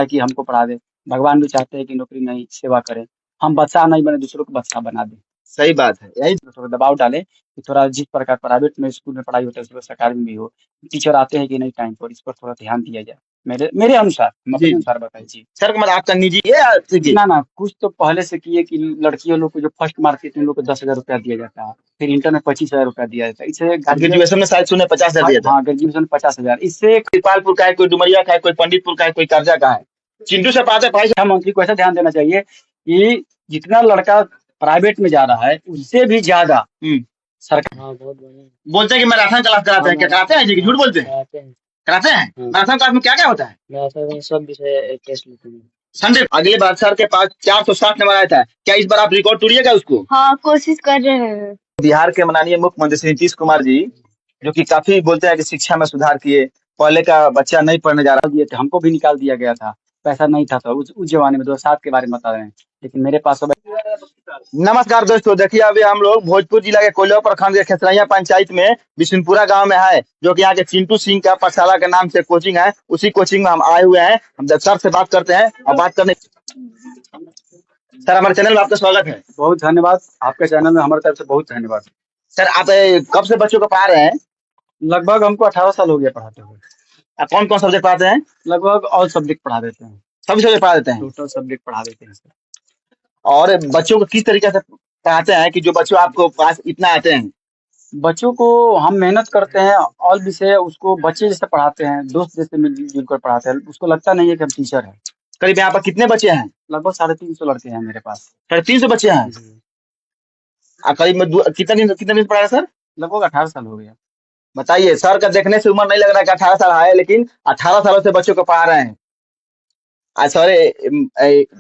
है कि हमको पढ़ा दे। भगवान भी चाहते हैं कि नौकरी नहीं, सेवा करें। हम बादशाह नहीं बने, दूसरों को बादशाह बना दें। सही बात है, यही तो थोड़ा दबाव डालें कि थोड़ा जिस प्रकार प्राइवेट में स्कूल में पढ़ाई होता है, उसी प्रकार सरकारी में भी हो। टीचर आते हैं कि नहीं टाइम पर, इस पर थोड़ा ध्यान दिया जाए। मेरे मेरे अनुसार, हम जी अपने जी। अनुसार बताइए। जी। सर मतलब आपका निजी है या जी? ना, ना, कुछ तो पहले से किए कि लड़कियों लोग को जो फर्स्ट मार्क्स आते हैं, उन लोग को 10,000 रुपया दिया जाता है। फिर इंटर में 25,000 रुपया दिया जाता है। इससे और गार्जियन। ग्रेजुएशन में शायद सुने 50,000 हाँ, दिया था। हाँ, ग्रेजुएशन 50,000। इससे कृपालपुर का है, कोई डुमरिया का है, कोई पंडितपुर का है, कोई कर्जा का है। चिंटू से पढ़ाते भाई। शिक्षा मंत्री को ऐसा ध्यान देना चाहिए कि जितना लड़का प्राइवेट में जा रहा है, उससे भी ज्यादा सरकार। हाँ, बहुत बढ़िया। बोलते हैं कि मैराथन क्लास कराते हैं, क्या कराते हैं जी कि झूठ बोलते हैं? कराते हैं। कराते हैं। मैराथन क्लास में क्या क्या होता है? मैराथन में सब विषय टेस्ट लेते हैं। संडे अगले बार सर के पास 460 नंबर आया था, क्या इस बार आप रिकॉर्ड तोड़िएगा उसको? हाँ, कोशिश कर रहे हैं। बिहार के माननीय मुख्यमंत्री श्री नीतीश कुमार जी, जो कि काफी बोलते हैं कि शिक्षा में सुधार किए, पहले का बच्चा नहीं पढ़ने जा रहा। दिए थे, हमको भी निकाल दिया गया था। पैसा नहीं था तो उस जमाने में 2007 के बारे में बता रहे हैं। लेकिन मेरे पास अब। नमस्कार दोस्तों, देखिए अभी हम लोग भोजपुर जिला के कोयला प्रखंड के खेसरैया पंचायत में बिशुनपुरा गांव में है, जो कि यहाँ के चिंटू सिंह का पाठशाला के नाम से कोचिंग है। उसी कोचिंग में हम आए हुए हैं। हम सर से बात करते हैं और बात करने। सर हमारे चैनल में आपका स्वागत है। बहुत धन्यवाद। आपके चैनल में हमारे तरफ से बहुत धन्यवाद। सर आप कब से बच्चों को पढ़ा रहे हैं? लगभग हमको 18 साल हो गया पढ़ाते हुए। आप कौन कौन सब्जेक्ट पढ़ाते हैं? लगभग ऑल सब्जेक्ट पढ़ा देते हैं। सभी सब्जेक्ट पढ़ा देते हैं? टोटल सब्जेक्ट पढ़ा देते हैं सर। और बच्चों को किस तरीके से पढ़ाते हैं कि जो बच्चों आपको पास इतना आते हैं? बच्चों को हम मेहनत करते हैं, ऑल विषय उसको बच्चे जैसे पढ़ाते हैं, दोस्त जैसे मिलजुल कर पढ़ाते हैं। उसको लगता नहीं है कि हम टीचर हैं। करीब यहाँ पर कितने बच्चे हैं? लगभग 350 लड़के हैं मेरे पास। 350 बच्चे हैं। करीब में कितने दिन पढ़ा है सर? लगभग 18 साल हो गया। बताइए, सर का देखने से उम्र नहीं लग रहा है कि 18 साल है, लेकिन 18 सालों से बच्चों को पढ़ा रहे हैं। आज सर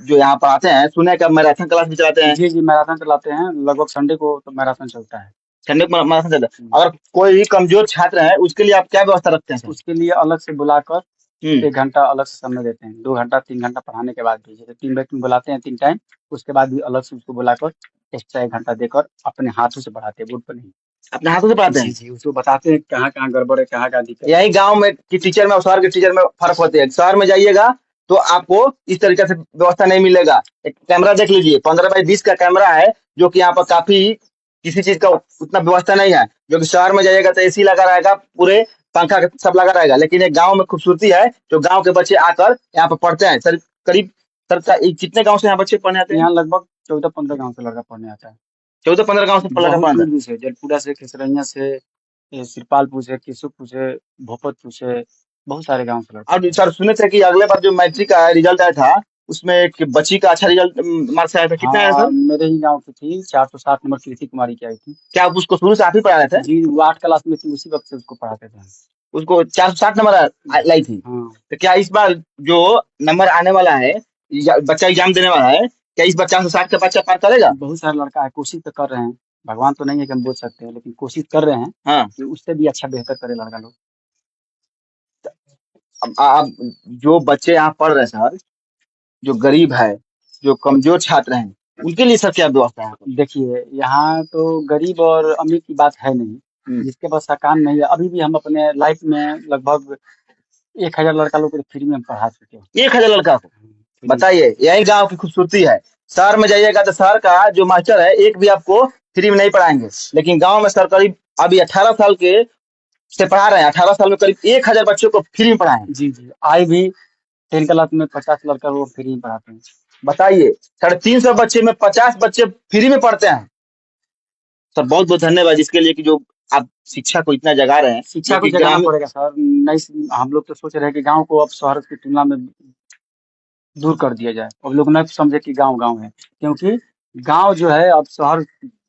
जो यहाँ पढ़ाते हैं, सुने का मैराथन क्लास भी चलाते हैं। जी, जी, मैराथन चलाते हैं। लगभग संडे को तो मैराथन चलता है। संडे को मैराथन चलता है। अगर कोई भी कमजोर छात्र है, उसके लिए आप क्या व्यवस्था रखते हैं? उसके लिए अलग से बुलाकर 1 घंटा अलग से समय देते हैं। 2 घंटा 3 घंटा पढ़ाने के बाद भी, जैसे 3 बैच बुलाते हैं 3 टाइम, उसके बाद भी अलग से उसको बुलाकर एक्स्ट्रा 1 घंटा देकर अपने हाथों से पढ़ाते हैं, बोर्ड पर नहीं। अपने हाथों से पढ़ाते हैं? जी, उसको बताते हैं कहाँ-कहाँ गड़बड़ है, कहाँ-कहाँ दिक्कत है। यही गाँव में की टीचर में और शहर के टीचर में फर्क होते हैं। शहर में जाइएगा तो आपको इस तरीके से व्यवस्था नहीं मिलेगा। एक कैमरा देख लीजिए, 15x20 का कैमरा है, जो कि यहाँ पर काफी किसी चीज का उतना व्यवस्था नहीं है। जो कि शहर में जाइएगा तो एसी लगा रहेगा, पूरे पंखा सब लगा रहेगा। लेकिन एक गाँव में खूबसूरती है, जो गाँव के बच्चे आकर यहाँ पर पढ़ते हैं। सर करीब कितने गाँव से यहाँ बच्चे पढ़ने आते हैं? यहाँ लगभग 14-15 गाँव से लड़का पढ़ने आता है। 14-15 गाँव से लड़का पढ़ने आता है। जलपुरा से, खेसरैया से, श्रीपालपुर से, केशवपुर से, भोपतपुर से, बहुत सारे गाँव से लड़का। और सर सुने थे कि अगले बार जो मैट्रिक का रिजल्ट आया था, उसमें एक बच्ची का अच्छा रिजल्ट मार्क्स आया था। कितना आया सर? मेरे ही गाँव की थी, 460 नंबर कीर्ति कुमारी की आई थी। क्या आप उसको शुरू से आप ही पढ़ा रहे थे? जी, वो 8 क्लास में थी, उसी वक्त से उसको पढ़ाते थे। उसको 460 नंबर लाई थी। तो क्या इस बार जो नंबर आने वाला है, बच्चा एग्जाम देने वाला है, क्या इस बार 460 का बच्चा पार करेगा? बहुत सारा लड़का है, कोशिश तो कर रहे हैं। भगवान तो नहीं है कि हम बोल सकते हैं, लेकिन कोशिश कर रहे हैं कि उससे भी अच्छा बेहतर करे लड़का लोग। अब जो बच्चे यहाँ पढ़ रहे हैं सर, जो गरीब है, जो कमजोर छात्र हैं, उनके लिए सर क्या व्यवस्था है? देखिए, यहाँ तो गरीब और अमीर की बात है नहीं। जिसके पास साकान नहीं है, अभी भी हम अपने लाइफ में लगभग 1000 लड़का लोग को फ्री में हम पढ़ा चुके हैं। 1000 लड़का को? बताइए, यही गाँव की खूबसूरती है। शहर में जाइएगा तो शहर का जो मास्टर है, एक भी आपको फ्री में नहीं पढ़ाएंगे। लेकिन गाँव में सर करीब अभी 18 साल के से पढ़ा रहे हैं। 18 साल में करीब 1000 बच्चों को फ्री में पढ़ाए। जी, जी, आई भी 10 क्लास में 50 लड़का वो फ्री में पढ़ाते हैं। बताइए, 350 बच्चे में 50 बच्चे फ्री में पढ़ते हैं। सर बहुत बहुत धन्यवाद इसके लिए कि जो आप शिक्षा को इतना जगा रहे हैं। शिक्षा को जगाना पड़ेगा सर। नहीं, हम लोग तो सोच रहे हैं कि गाँव को अब शहर की तुलना में दूर कर दिया जाए। अब लोग न समझे कि गाँव गाँव है, क्योंकि गाँव जो है अब शहर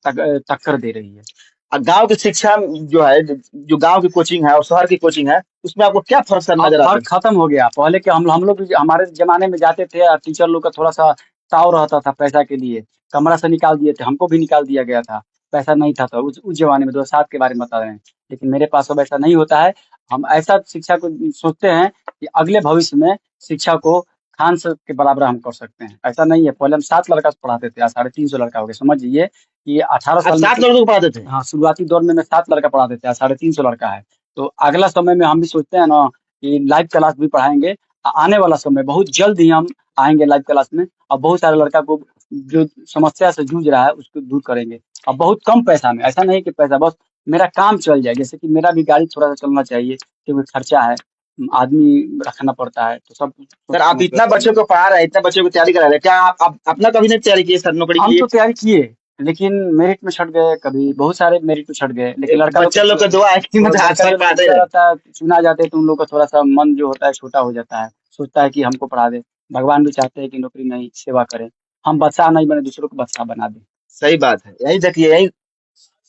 टक्कर दे रही है। गाँव की शिक्षा जो है, जो गाँव की कोचिंग है और शहर की कोचिंग है, उसमें आपको क्या फर्क सर नजर आता है? खत्म हो गया। पहले के हम लोग हमारे जमाने में जाते थे, टीचर लोग का थोड़ा सा ताव रहता था पैसा के लिए, कमरा से निकाल दिए थे, हमको भी निकाल दिया गया था। पैसा नहीं था तो उस जमाने में 2007 के बारे में बता रहे हैं। लेकिन मेरे पास अब ऐसा नहीं होता है। हम ऐसा शिक्षा को सोचते हैं कि अगले भविष्य में शिक्षा को खान सर के बराबर हम कर सकते हैं। ऐसा नहीं है, पहले हम 7 लड़का से पढ़ाते थे, आज 350 लड़का हो गया। समझिए कि 18 साल 7 लड़कों को पढ़ाते थे? हाँ, शुरुआती दौर में मैं 7 लड़का पढ़ाते थे, आज 350 लड़का है। तो अगला समय में हम भी सोचते हैं ना कि लाइव क्लास भी पढ़ाएंगे। आने वाला समय बहुत जल्द ही हम आएंगे लाइव क्लास में, और बहुत सारे लड़का को जो समस्या से जूझ रहा है उसको दूर करेंगे, और बहुत कम पैसा में। ऐसा नहीं कि पैसा, बस मेरा काम चल जाए। जैसे कि मेरा भी गाड़ी थोड़ा सा चलना चाहिए, क्योंकि खर्चा है, आदमी रखना पड़ता है, तो सब सर आप इतना बच्चों को पढ़ा रहे हैं, इतना बच्चों को तैयारी करा रहे हैं, क्या आप अपना कभी नहीं तैयारी किए सर नौकरी के हम लिए? तो तैयारी किए, लेकिन मेरिट में छट गए, कभी बहुत सारे मेरिट में छट गए, लेकिन लड़का बच्चा लोग का दुआ है कि मतलब लड़का अच्छा जब पढ़ाते बच्चा हैं। रहता है, चुना जाते हैं, तो उन लोग का थोड़ा सा मन जो होता है छोटा हो जाता है, सोचता है कि हमको पढ़ा दे। भगवान भी चाहते हैं कि नौकरी नहीं, सेवा करें, हम बादशाह नहीं बने, दूसरों को बादशाह बना दें। सही बात है, यही देखिए, यही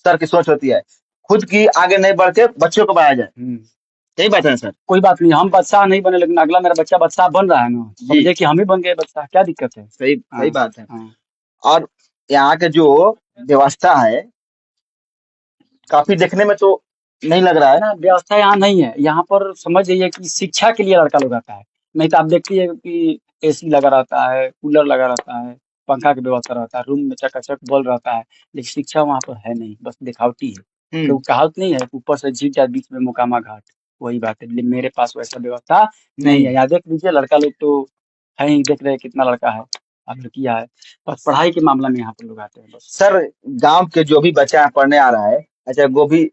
सर की सोच होती है, खुद की आगे नहीं बढ़ के बच्चों को बढ़ाया जाए। यही बात है ना सर? कोई बात नहीं, हम बादशाह नहीं बने, लेकिन अगला मेरा बच्चा बादशाह बन रहा है ना, समझे कि हम ही बन गए बादशाह, क्या दिक्कत है? सही हाँ, सही बात है। हाँ। और यहाँ के जो व्यवस्था है काफी देखने में तो नहीं लग रहा है। ना, व्यवस्था यहाँ नहीं है। यहाँ पर समझ जाइए कि शिक्षा के लिए लड़का लोग आता है, नहीं तो आप देखती है कि एसी लगा रहता है, कूलर लगा रहता है, पंखा की व्यवस्था रहता है, रूम में चकाचक बल्ब रहता है, लेकिन शिक्षा वहाँ पर है नहीं, बस दिखावटी है। तो कहावत नहीं है, ऊपर से जीव जाए बीच में मोकामा घाट, वही बात है। लेकिन मेरे पास वैसा व्यवस्था नहीं है। यहाँ देख लीजिए, लड़का लोग तो है ही, देख रहे हैं कितना लड़का है, अब लड़कियां है, बस पढ़ाई के मामला में यहाँ पर लोग आते हैं बस। सर गांव के जो भी बच्चा यहाँ पढ़ने आ रहा है, अच्छा वो भी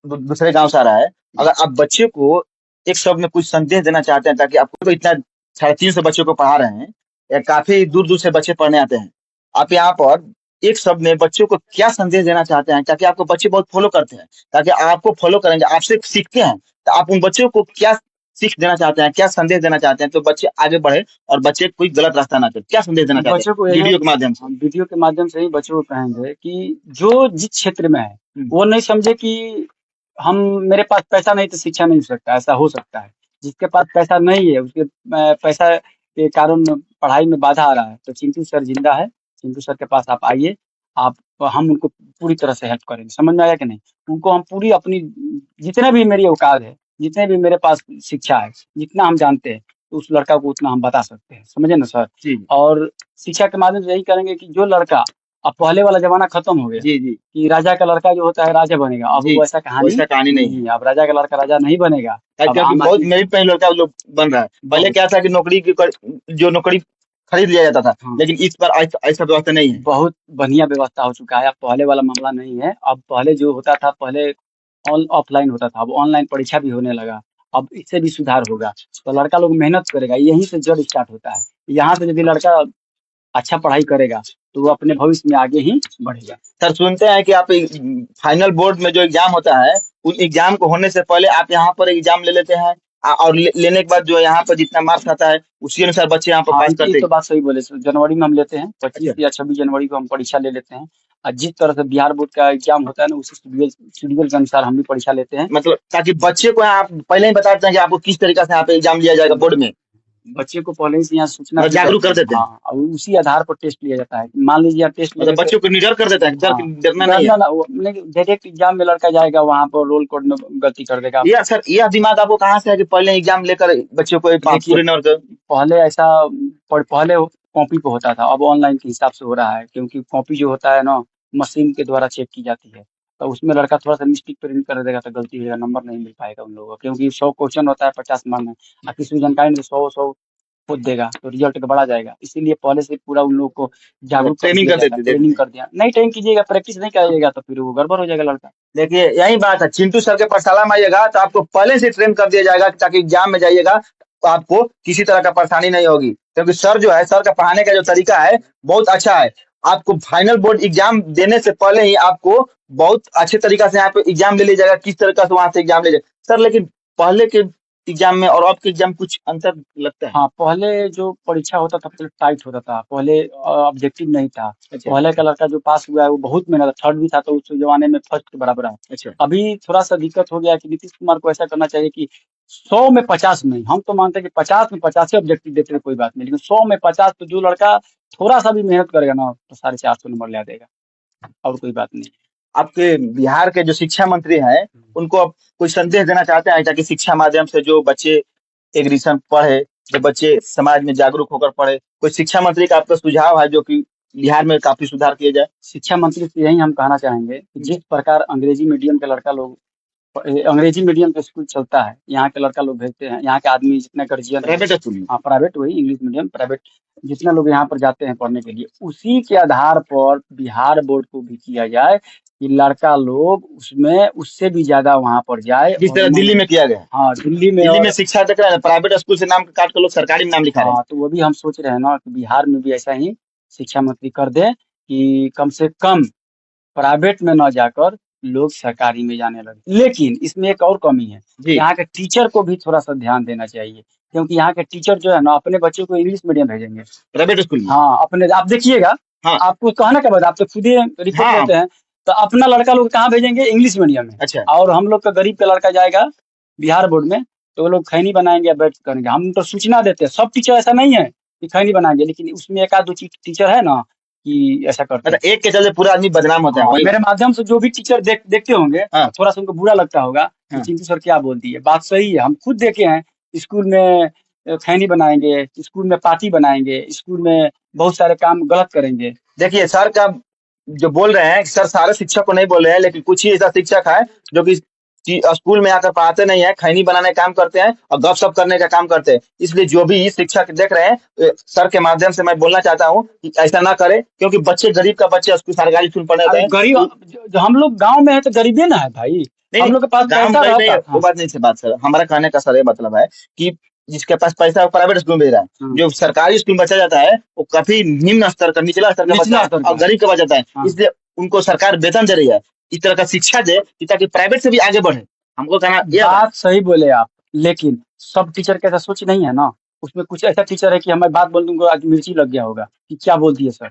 दूसरे गांव से आ रहा है, अगर आप बच्चे को एक शब्द में कुछ संदेश देना चाहते हैं, ताकि आपको तो इतना 350 बच्चों को पढ़ा रहे हैं, या काफी दूर दूर से बच्चे पढ़ने आते हैं, आप यहाँ पर एक शब्द में बच्चों को क्या संदेश देना चाहते हैं, ताकि आपको बच्चे बहुत फॉलो करते हैं, ताकि आपको फॉलो करेंगे, आपसे सीखते हैं, तो आप उन बच्चों को क्या सीख देना चाहते हैं, क्या संदेश देना चाहते हैं, तो बच्चे आगे बढ़े और बच्चे कोई गलत रास्ता ना चले, क्या संदेश देना चाहते बच्चों को हैं वीडियो के माध्यम से? हम वीडियो के माध्यम से ही बच्चों को कहेंगे कि जो जिस क्षेत्र में है वो नहीं समझे कि हम, मेरे पास पैसा नहीं तो शिक्षा नहीं हो सकता, ऐसा हो सकता है। जिसके पास पैसा नहीं है, उसके पैसा के कारण पढ़ाई में बाधा आ रहा है, तो चिंटू सर जिंदा है, चिंटू सर के पास आप आइए, आप, हम उनको पूरी तरह से हेल्प करेंगे। समझ में आया कि नहीं? उनको हम पूरी अपनी, जितने भी मेरी औकात है, जितने भी मेरे पास शिक्षा है, जितना हम जानते हैं, तो उस लड़का को उतना हम बता सकते हैं। समझे ना सर? जी और शिक्षा के माध्यम से यही करेंगे कि जो लड़का, अब पहले वाला जमाना खत्म हो गया जी जी कि राजा का लड़का जो होता है राजा बनेगा, अब जी, वैसा कहानी वैसा कहानी नहीं है। है। अब राजा का लड़का राजा नहीं बनेगा। अब क्योंकि आम बहुत आदमी, मेरिट पे ही लड़का लोग बन रहा है। पहले बहुत, क्या था कि जो नौकरी खरीद लिया जाता था, हाँ, लेकिन इस बार ऐसा व्यवस्था नहीं है। बहुत बढ़िया व्यवस्था हो चुका है। अब पहले वाला मामला नहीं है। अब पहले जो होता था, पहले ऑफलाइन होता था, अब ऑनलाइन परीक्षा भी होने लगा। अब इससे भी सुधार होगा, तो लड़का लोग मेहनत करेगा, यहीं से जड़ स्टार्ट होता है। यहाँ से यदि लड़का अच्छा पढ़ाई करेगा तो वो अपने भविष्य में आगे ही बढ़ेगा। सर सुनते हैं कि आप फाइनल बोर्ड में जो एग्जाम होता है, उन एग्जाम को होने से पहले आप यहाँ पर एग्जाम ले लेते हैं, और लेने के बाद जो यहाँ पर जितना मार्क्स आता है उसी अनुसार बच्चे यहाँ पर हाँ, पास ये करते तो हैं। बात सही बोले सर। जनवरी में हम लेते हैं, 25 अच्छा या 26 जनवरी को हम परीक्षा ले लेते हैं। और जिस तरह से बिहार बोर्ड का एग्जाम होता है ना, उसी शेड्यूल के अनुसार हम भी परीक्षा लेते हैं। मतलब ताकि बच्चे को आप पहले ही बता देते हैं कि आपको किस तरीके से यहाँ पे एग्जाम लिया जाएगा बोर्ड में, बच्चे को पहले ही से यहाँ सूचना और दी जागरूक जाती कर है। देते हैं। हाँ, और उसी आधार पर टेस्ट लिया जाता है। मान लीजिए आप टेस्ट मतलब लेने से, बच्चों को निडर कर देते हैं, हाँ, डरना नहीं है। डरना ना, डायरेक्ट एग्जाम में लड़का जाएगा, वहाँ पर रोल कोड में गलती कर देगा। यह सर, यह दिमाग आपको कहाँ से है कि पहले एग्जाम लेकर बच्चों को देखिए, पूरे नंबर कर? पहले ऐसा, पहले कॉपी पे होता था, अब ऑनलाइन के हिसाब से हो रहा है, क्योंकि कॉपी जो होता है ना, मशीन के द्वारा चेक की जाती है, तो उसमें लड़का थोड़ा सा मिस्टेक प्रिंट कर देगा तो गलती हो जाएगा, नंबर नहीं मिल पाएगा उन लोगों को, क्योंकि 100 क्वेश्चन होता है, 50 मार्क्स में, और किसी भी जानकारी में 100 खुद देगा, तो रिजल्ट बढ़ा जाएगा। इसीलिए पहले से पूरा उन लोगों को जागरूक कर ट्रेनिंग दिया कर जाएगा, देते ट्रेनिंग देते कर दिया। नहीं ट्रेनिंग कीजिएगा, प्रैक्टिस नहीं करिएगा, तो फिर वो गड़बड़ हो जाएगा लड़का। देखिए यही बात है, चिंटू सर के पाठशाला में आइएगा तो आपको पहले से ट्रेन कर दिया जाएगा, ताकि एग्जाम में जाइएगा तो आपको किसी तरह का परेशानी नहीं होगी, क्योंकि सर जो है, सर का पढ़ाने का जो तरीका है बहुत अच्छा है। आपको फाइनल बोर्ड एग्जाम देने से पहले ही आपको बहुत अच्छे तरीका से यहाँ पे एग्जाम ले लिया जाएगा, किस तरह से वहां से एग्जाम ले जाएगा सर। लेकिन पहले के एग्जाम में और अब के एग्जाम कुछ अंतर लगता है? हाँ, पहले जो परीक्षा होता था, पहले टाइट होता था, पहले ऑब्जेक्टिव नहीं था। अच्छा पहले का लड़का जो पास हुआ है वो बहुत मेहनत, थर्ड भी था तो उस जमाने में फर्स्ट के बराबर है। अच्छा अभी थोड़ा सा दिक्कत हो गया है कि नीतीश कुमार को ऐसा करना चाहिए कि 100 में 50 नहीं, हम तो मानते हैं कि 50 में 50 ही ऑब्जेक्टिव देते हैं, कोई बात नहीं, लेकिन 100 में 50, तो जो लड़का थोड़ा सा भी मेहनत करेगा ना, तो 450 नंबर ला देगा, और कोई बात नहीं। आपके बिहार के जो शिक्षा मंत्री हैं, उनको आप कोई संदेश देना चाहते हैं, ताकि शिक्षा माध्यम से जो बच्चे एग्रीशन पढ़े, जो बच्चे समाज में जागरूक होकर पढ़े, कोई शिक्षा मंत्री का आपका सुझाव है जो कि बिहार में काफी सुधार किया जाए? शिक्षा मंत्री से यही हम कहना चाहेंगे कि जिस प्रकार अंग्रेजी मीडियम के लड़का लोग अंग्रेजी मीडियम का स्कूल चलता है, यहाँ के लड़का लोग भेजते हैं, यहाँ के आदमी जितने गर्जियन है, प्राइवेट स्कूल में। हाँ प्राइवेट, वही इंग्लिश मीडियम प्राइवेट, जितने लोग यहाँ पर जाते हैं पढ़ने के लिए, उसी के आधार पर बिहार बोर्ड को भी किया जाए कि लड़का लोग उसमें उससे भी ज्यादा वहाँ पर जाए। जिस तरह दिल्ली में किया गया। हाँ दिल्ली में, दिल्ली में शिक्षा देख रहा है, प्राइवेट स्कूल से नाम काट कर लोग सरकारी में नाम लिखा रहे हैं। हाँ तो वो भी हम सोच रहे हैं ना कि बिहार में भी ऐसा ही शिक्षा मंत्री कर दे कि कम से कम प्राइवेट में न जाकर लोग सरकारी में जाने लगे। लेकिन इसमें एक और कमी है, जी। यहाँ के टीचर को भी थोड़ा सा ध्यान देना चाहिए, क्योंकि यहाँ के टीचर जो है ना अपने बच्चों को इंग्लिश मीडियम भेजेंगे प्राइवेट स्कूल में। हाँ अपने, आप देखिएगा, हाँ। आपको कहने के बाद आप तो खुद ही रिपोर्ट हाँ। देते हैं, तो अपना लड़का लोग कहाँ भेजेंगे? इंग्लिश मीडियम में। अच्छा। और हम लोग का गरीब का लड़का जाएगा बिहार बोर्ड में, तो वो लोग खैनी बनाएंगे या बैठ करेंगे। हम तो सूचना देते हैं, सब टीचर ऐसा नहीं है कि खैनी बनाएंगे, लेकिन उसमें एक आध दो टीचर है ना कि ऐसा करते हैं। मतलब एक के चलते पूरा आदमी बदनाम होता है। हाँ, वही मेरे माध्यम से जो भी टीचर देखते होंगे, हाँ। थोड़ा सा उनको बुरा लगता होगा कि हाँ। चिंटू सर क्या बोलती है, बात सही है, हम खुद देखे हैं। स्कूल में खैनी बनाएंगे, स्कूल में पार्टी बनाएंगे, स्कूल में बहुत सारे काम गलत करेंगे। देखिए सर का जो बोल रहे हैं, सर सारे शिक्षक को नहीं बोल रहे हैं, लेकिन कुछ ही ऐसा शिक्षक है जो कि स्कूल में आकर पढ़ाते नहीं है, खैनी बनाने का काम करते हैं और गपशप करने का काम करते हैं। इसलिए जो भी शिक्षक देख रहे हैं, सर के माध्यम से मैं बोलना चाहता हूँ कि ऐसा ना करे, क्योंकि बच्चे गरीब का बच्चे स्कूल सरकारी स्कूल पढ़ने जाते हैं। गरीब जो हम लोग गांव में है तो गरीबी ना है भाई, हम लोग के पास गाँव पैसा में नहीं, रहता। वो बात नहीं से बात सर, हमारा कहने का सर ये मतलब है कि जिसके पास पैसा है वो प्राइवेट स्कूल में भेज रहा है, जो सरकारी स्कूल में बच्चा जाता है वो काफी निम्न स्तर का, निचला स्तर का बच्चा है और गरीब का बच्चा जाता है, इसलिए उनको सरकार वेतन दे रही है। इस तरह का शिक्षा दे ताकि प्राइवेट से भी आगे बढ़े। हमको कहना ये बात सही बोले आप, लेकिन सब टीचर का ऐसा सोच नहीं है ना। उसमें कुछ ऐसा टीचर है कि हमें बात बोल दूंगा आज मिर्ची लग गया होगा कि क्या बोल दिए सर,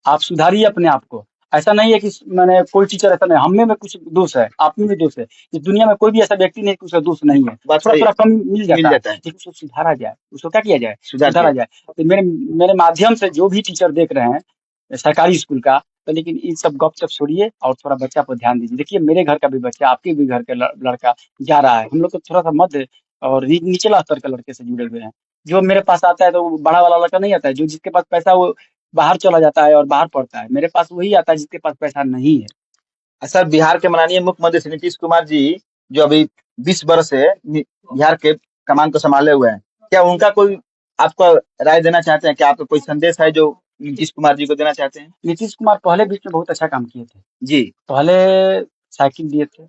आप सुधारिए अपने आप को। ऐसा नहीं है कि मैंने कोई टीचर ऐसा नहीं, हम में कुछ दोष है, आप में भी दोष है, इस दुनिया में कोई भी ऐसा व्यक्ति नहीं कि उसका दोष नहीं है, थोड़ा थोड़ा कम मिल जाता है, लेकिन उसको सुधारा जाए, उसको क्या किया जाए, सुधारा जाए। तो मेरे माध्यम से जो भी टीचर देख रहे हैं सरकारी स्कूल का, तो लेकिन इन सब गप छोड़िए और थोड़ा बच्चा पर ध्यान दीजिए। देखिए मेरे घर का भी बच्चा, आपके भी घर का लड़का जा रहा है, हम लोग को थोड़ा सा मध्य और निचला स्तर के लड़के से जुड़े हुए हैं। जो मेरे पास आता है तो बड़ा वाला लड़का नहीं आता है, जो जिसके पास पैसा वो बाहर चला जाता है और बाहर पढ़ता है। मेरे पास वही आता है जिसके पास पैसा नहीं है। सर बिहार के माननीय मुख्यमंत्री श्री नीतीश कुमार जी जो अभी 20 वर्ष से बिहार के कमान को संभाले हुए हैं, क्या उनका कोई आपको राय देना चाहते हैं? क्या आपका कोई संदेश है जो नीतीश कुमार जी को देना चाहते हैं? नीतीश कुमार पहले बीच में बहुत अच्छा काम किए थे जी। पहले साइकिल दिए थे,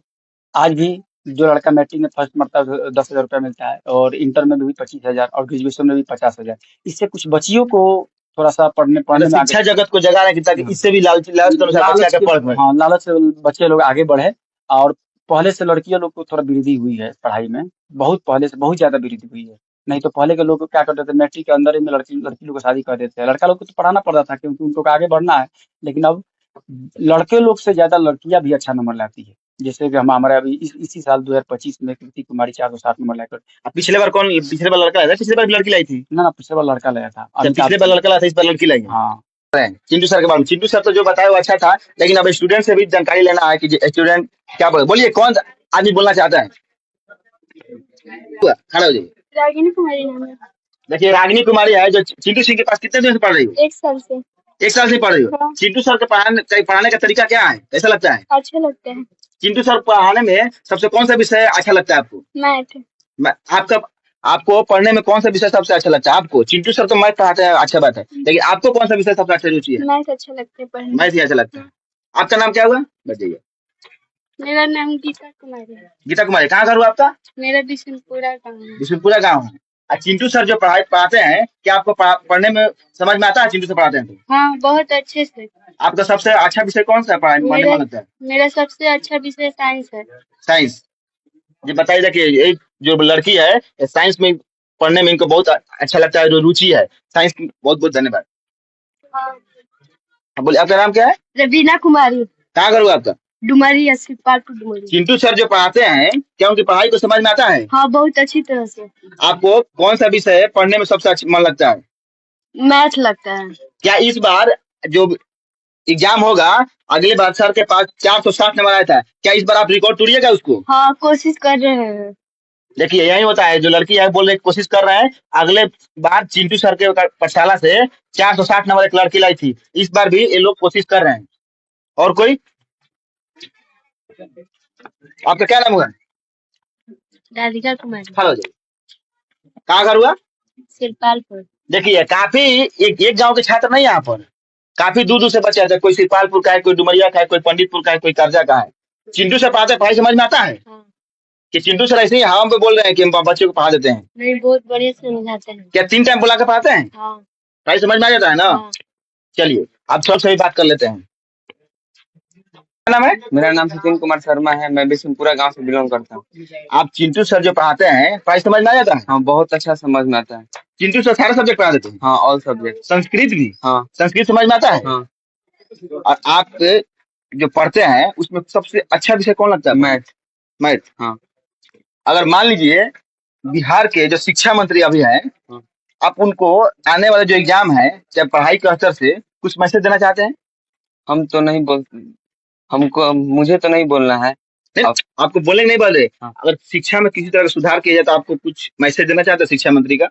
आज भी जो लड़का मैट्रिक में फर्स्ट मरता है 10,000 रुपया मिलता है, और इंटर में भी 25,000 और ग्रेजुएशन में भी 50,000। इससे कुछ बच्चियों को थोड़ा सा पढ़ने में शिक्षा जगत को जगा रहे ताकि इससे भी लालच के अनुसार बच्चे आगे पढ़। हाँ, लालच से बच्चे लोग आगे बढ़े। और पहले से लड़कियों लोग को थोड़ा वृद्धि हुई है पढ़ाई में, बहुत पहले से बहुत ज्यादा वृद्धि हुई है। नहीं तो पहले के लोग क्या करते थे, मैट्रिक के अंदर ही में लड़की लोग को शादी कर देते हैं। लड़का लोग को तो पढ़ाना पड़ता था क्योंकि उनको आगे बढ़ना है, लेकिन अब लड़के लोग से ज्यादा लड़कियां भी अच्छा नंबर लाती है। जैसे कि हमारे अभी इसी साल 2025 में कृति कुमारी 460 नंबर लाकर। पिछले बार लड़का लाया था? पिछले बार लड़की लाई थी ना पिछले बार लड़का लाया था, पिछले बार लड़का लाया था, इस बार लड़की लाई। हाँ। चिंटू सर के बारे में, चिंटू सर तो जो बताया वो अच्छा था, लेकिन अब स्टूडेंट से भी जानकारी लेना है कि स्टूडेंट क्या बोलिए, कौन आदमी बोलना चाहता है? खड़ा हो जाइए। रागिनी कुमारी नाम है। देखिए रागिनी कुमारी है जो चिंटू सिंह के पास कितने दिन से पढ़ रही हो? 1 साल से। 1 साल से पढ़ रही हो? हाँ। चिंटू सर के पढ़ाने का तरीका क्या है, कैसा लगता है? अच्छा लगता है। चिंटू सर पढ़ाने में सबसे कौन सा विषय अच्छा लगता है आपको? मैथ। आपको पढ़ने में कौन सा विषय सबसे अच्छा लगता है आपको? चिंटू सर तो मैथ पढ़ाते हैं, अच्छा बात है, लेकिन आपको कौन सा विषय सबसे अच्छा रुचि है? मैथ अच्छा लगता है पढ़ने। मैथ ही अच्छा लगता है। आपका नाम क्या हुआ बताइए? मेरा नाम गीता कुमारी है। गीता कुमारी, कहाँ घर हुआ आपका? मेरा बिशनपुरा गाँव है। बिशनपुरा गाँव है। चिंटू सर जो पढ़ाते हैं, क्या आपको पढ़ने में समझ में आता है? चिंटू सर पढ़ाते हैं तो? हाँ, बहुत अच्छे से। आपका सबसे अच्छा विषय कौन सा पढ़ने में लगता है? मेरा सबसे अच्छा विषय साइंस है। साइंस जी बताइए। देखिए एक जो लड़की है साइंस में पढ़ने में इनको बहुत अच्छा लगता है, जो रुचि है साइंस की। बहुत बहुत धन्यवाद। बोलिए आपका नाम क्या है? रवीना कुमारी। कहाँ घर हुआ आपका? डुमरी, अस्सीपालपुर डुमरी। चिंटू सर जो पढ़ाते हैं, क्या उनकी पढ़ाई को समझ में आता है? हाँ, बहुत अच्छी तरह से। आपको कौन सा विषय पढ़ने में सबसे अच्छा मन लगता है? मैथ लगता है। क्या इस बार जो एग्जाम होगा, अगले बार सर के पास 460 नंबर आया था, क्या इस बार आप रिकॉर्ड तोड़िएगा उसको? हाँ, कोशिश कर रहे हैं। देखिए यही होता है, जो लड़की है बोल रही कोशिश कर रहे हैं। अगले बार चिंटू सर के पाठशाला से 460 नंबर एक लड़की लाई थी, इस बार भी ये लोग कोशिश कर रहे हैं। और कोई? आपका क्या नाम हुआ? राधिका कुमारी, खड़ा हो जाइए। कहाँ घर हुआ? सिरपालपुर। देखिए काफी एक गांव के छात्र नहीं यहाँ पर, काफी दूर दूर से बच्चे आते हैं। कोई सिरपालपुर का है, कोई डुमरिया का है, कोई पंडितपुर का है, कोई कर्जा का है। चिंटू सर पढ़ाते हैं, पढ़ाई समझ में आता है हाँ। कि चिंटू सर ऐसे ही हम पे बोल रहे हैं कि हम बच्चे को पढ़ा देते हैं? नहीं, बहुत बढ़िया से समझाते हैं। क्या 3 टाइम बुला कर पढ़ाते हैं? हाँ। पढ़ाई समझ में आ जाता है ना? हाँ। चलिए अब सब सही बात कर लेते हैं। क्या नाम है? मेरा नाम सचिन कुमार शर्मा है। मैं बिशनपुरा गांव से बिलोंग करता हूँ। आप चिंटू सर जो पढ़ाते हैं पढ़ाई समझ में आ जाता है? हाँ, बहुत अच्छा समझ में आता है। चिंटू सर सारे सब्जेक्ट पढ़ा देते हैं? हाँ, ऑल सब्जेक्ट। संस्कृत भी? हाँ। संस्कृत समझ में आता है? हाँ। और आप जो पढ़ते हैं उसमें सबसे अच्छा विषय कौन लगता है? मैथ। मैथ। हाँ। अगर मान लीजिए बिहार के जो शिक्षा मंत्री अभी हैं, हाँ। आप उनको आने वाले जो एग्जाम है चाहे पढ़ाई के स्तर से कुछ मैसेज देना चाहते हैं? हम तो नहीं बोल मुझे तो नहीं बोलना है। आपको बोले नहीं बोल रहे? हाँ। अगर शिक्षा में किसी तरह का सुधार किया जाए तो आपको कुछ मैसेज देना चाहते हैं शिक्षा मंत्री का?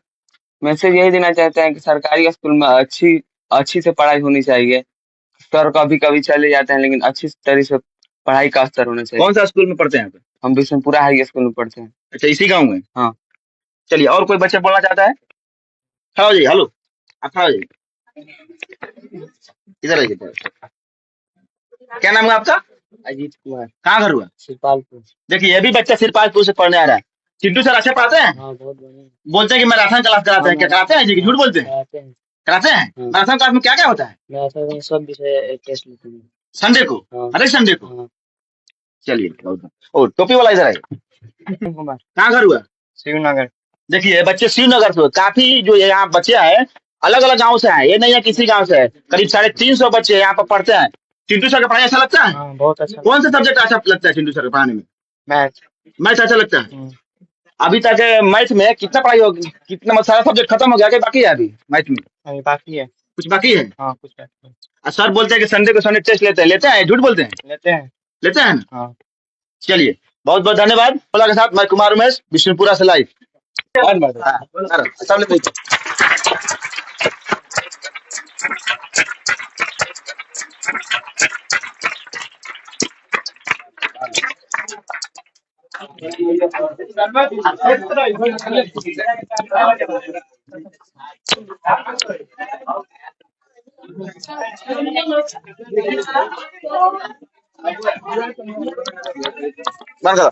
मैसेज यही देना चाहते हैं कि सरकारी स्कूल में अच्छी से पढ़ाई होनी चाहिए। सर कभी कभी चले जाते हैं, लेकिन अच्छी तरह से पढ़ाई का स्तर होना चाहिए। कौन सा स्कूल में पढ़ते हैं आप? हम बिशनपुरा हाई स्कूल में पढ़ते हैं। अच्छा, इसी गाँव में? हाँ। चलिए और कोई बच्चा बोलना चाहता है? खड़ा हो जाइए। हेलो, आप खड़ा हो जाइए, इधर आइए। क्या नाम है आपका? अजीत कुमार, कहाँ घर हुआ? सिरपालपुर। देखिए ये भी बच्चा सिरपालपुर से पढ़ने आ रहा है। चिंटू सर अच्छा पढ़ाते हैं? हाँ, बहुत बढ़िया। बोलते हैं कि मैराथन क्लास कराते हैं, क्या कराते हैं जी? झूठ बोलते हैं? कराते हैं। कराते हैं? मैराथन क्लास में क्या क्या होता है? मैराथन सब विषय टेस्ट लेते हैं। संडे को? हाँ। हर एक संडे को? हाँ। चलिए और टोपी वाला इधर आइए। कुमार, कहाँ घर हुआ? शिवनगर। देखिए बच्चे शिवनगर से, काफी जो यहाँ बच्चे हैं अलग अलग गाँव से हैं, ये नहीं है किसी गाँव से है। करीब 350 बच्चे यहाँ पर पढ़ते हैं। चिंटू सर का पढ़ाई अच्छा लगता है? हाँ, बहुत अच्छा। कौन सा सब्जेक्ट अच्छा लगता है चिंटू सर के पढ़ाने में? मैथ। मैथ अच्छा लगता है? अभी तक मैथ में कितना पढ़ाई हो, कितना सारा सब्जेक्ट खत्म हो गया कि बाकी है अभी मैथ में? अभी बाकी है। कुछ बाकी है? हाँ, कुछ बाकी है। और सर बोलते हैं कि संडे को संडे टेस्ट लेते हैं, झूठ बोलते हैं? लेते हैं। लेते हैं ना? हाँ। चलिए बहुत बहुत धन्यवाद। बोला के साथ मैं कुमार उमेश, बिशनपुरा से लाइव। सामने बंद करो।